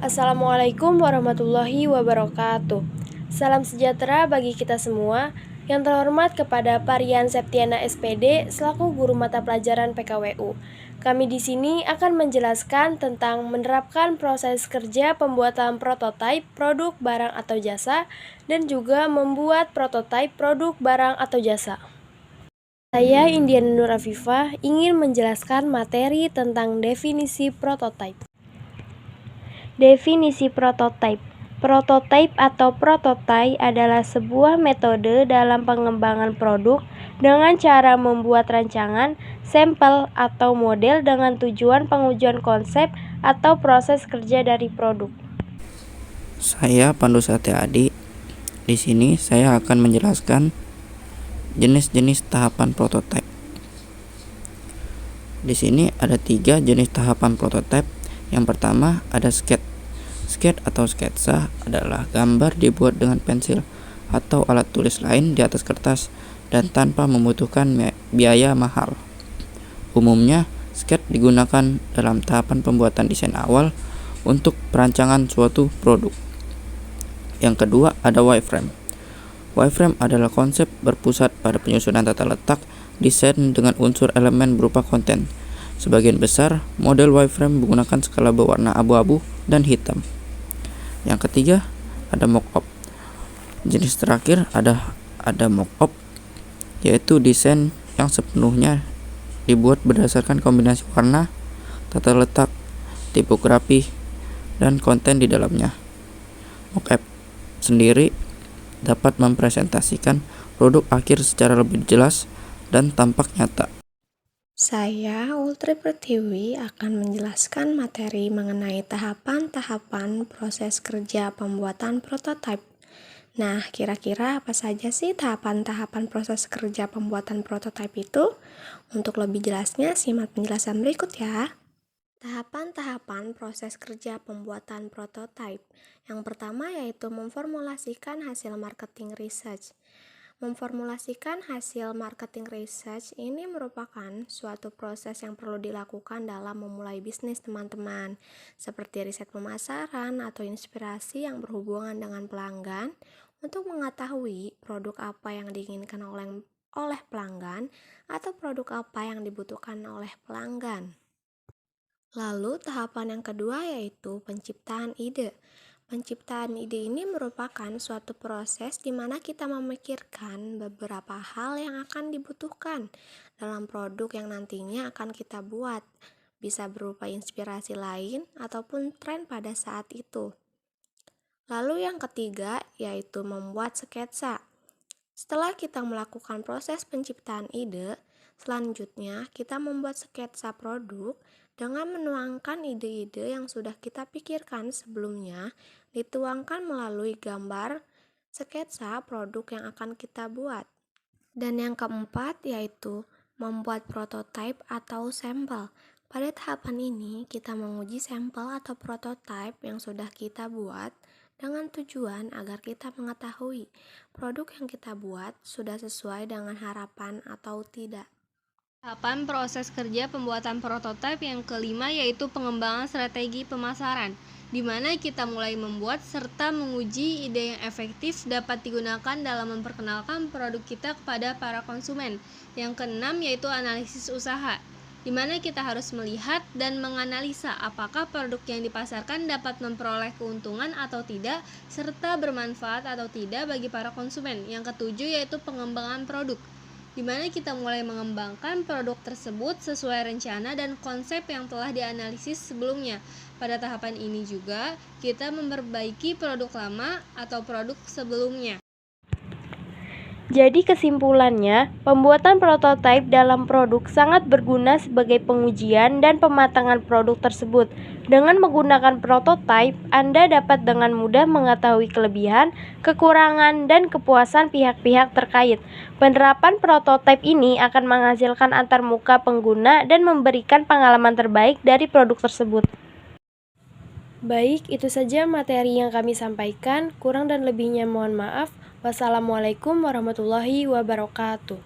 Assalamualaikum warahmatullahi wabarakatuh. Salam sejahtera bagi kita semua. Yang terhormat kepada Parian Septiana SPD selaku guru mata pelajaran PKWU. Kami di sini akan menjelaskan tentang menerapkan proses kerja pembuatan prototipe produk barang atau jasa dan juga membuat prototipe produk barang atau jasa. Saya Indiana Nur Afifah ingin menjelaskan materi tentang definisi prototipe. Definisi prototipe. Prototipe atau prototipe adalah sebuah metode dalam pengembangan produk dengan cara membuat rancangan, sampel, atau model dengan tujuan pengujian konsep atau proses kerja dari produk. Saya Pandu Satyadi. Di sini saya akan menjelaskan jenis-jenis tahapan prototipe. Di sini ada 3 jenis tahapan prototipe. Yang pertama ada sketch. Sketch atau sketsa adalah gambar dibuat dengan pensil atau alat tulis lain di atas kertas dan tanpa membutuhkan biaya mahal. Umumnya, sketch digunakan dalam tahapan pembuatan desain awal untuk perancangan suatu produk. Yang kedua ada wireframe. Wireframe adalah konsep berpusat pada penyusunan tata letak desain dengan unsur elemen berupa konten. Sebagian besar model wireframe menggunakan skala berwarna abu-abu dan hitam. Yang ketiga ada mockup. Jenis terakhir ada mockup, yaitu desain yang sepenuhnya dibuat berdasarkan kombinasi warna, tata letak, tipografi, dan konten di dalamnya. Mockup sendiri dapat mempresentasikan produk akhir secara lebih jelas dan tampak nyata. Saya, Ultri Pertiwi, akan menjelaskan materi mengenai tahapan-tahapan proses kerja pembuatan prototipe. Nah, kira-kira apa saja sih tahapan-tahapan proses kerja pembuatan prototipe itu? Untuk lebih jelasnya, simak penjelasan berikut ya. Tahapan-tahapan proses kerja pembuatan prototipe. Yang pertama yaitu memformulasikan hasil marketing research. Memformulasikan hasil marketing research ini merupakan suatu proses yang perlu dilakukan dalam memulai bisnis teman-teman, seperti riset pemasaran atau inspirasi yang berhubungan dengan pelanggan untuk mengetahui produk apa yang diinginkan oleh pelanggan atau produk apa yang dibutuhkan oleh pelanggan. Lalu tahapan yang kedua yaitu penciptaan ide. Penciptaan ide ini merupakan suatu proses di mana kita memikirkan beberapa hal yang akan dibutuhkan dalam produk yang nantinya akan kita buat. Bisa berupa inspirasi lain ataupun tren pada saat itu. Lalu yang ketiga yaitu membuat sketsa. Setelah kita melakukan proses penciptaan ide, selanjutnya kita membuat sketsa produk dengan menuangkan ide-ide yang sudah kita pikirkan sebelumnya, dituangkan melalui gambar sketsa produk yang akan kita buat. Dan yang keempat yaitu membuat prototipe atau sampel. Pada tahapan ini kita menguji sampel atau prototipe yang sudah kita buat dengan tujuan agar kita mengetahui produk yang kita buat sudah sesuai dengan harapan atau tidak. Tahapan proses kerja pembuatan prototipe yang kelima yaitu pengembangan strategi pemasaran, di mana kita mulai membuat serta menguji ide yang efektif dapat digunakan dalam memperkenalkan produk kita kepada para konsumen. Yang keenam yaitu analisis usaha, di mana kita harus melihat dan menganalisa apakah produk yang dipasarkan dapat memperoleh keuntungan atau tidak, serta bermanfaat atau tidak bagi para konsumen. Yang ketujuh yaitu pengembangan produk, di mana kita mulai mengembangkan produk tersebut sesuai rencana dan konsep yang telah dianalisis sebelumnya. Pada tahapan ini juga, kita memperbaiki produk lama atau produk sebelumnya. Jadi kesimpulannya, pembuatan prototipe dalam produk sangat berguna sebagai pengujian dan pematangan produk tersebut. Dengan menggunakan prototipe, Anda dapat dengan mudah mengetahui kelebihan, kekurangan, dan kepuasan pihak-pihak terkait. Penerapan prototipe ini akan menghasilkan antarmuka pengguna dan memberikan pengalaman terbaik dari produk tersebut. Baik, itu saja materi yang kami sampaikan. Kurang dan lebihnya mohon maaf. Wassalamualaikum warahmatullahi wabarakatuh.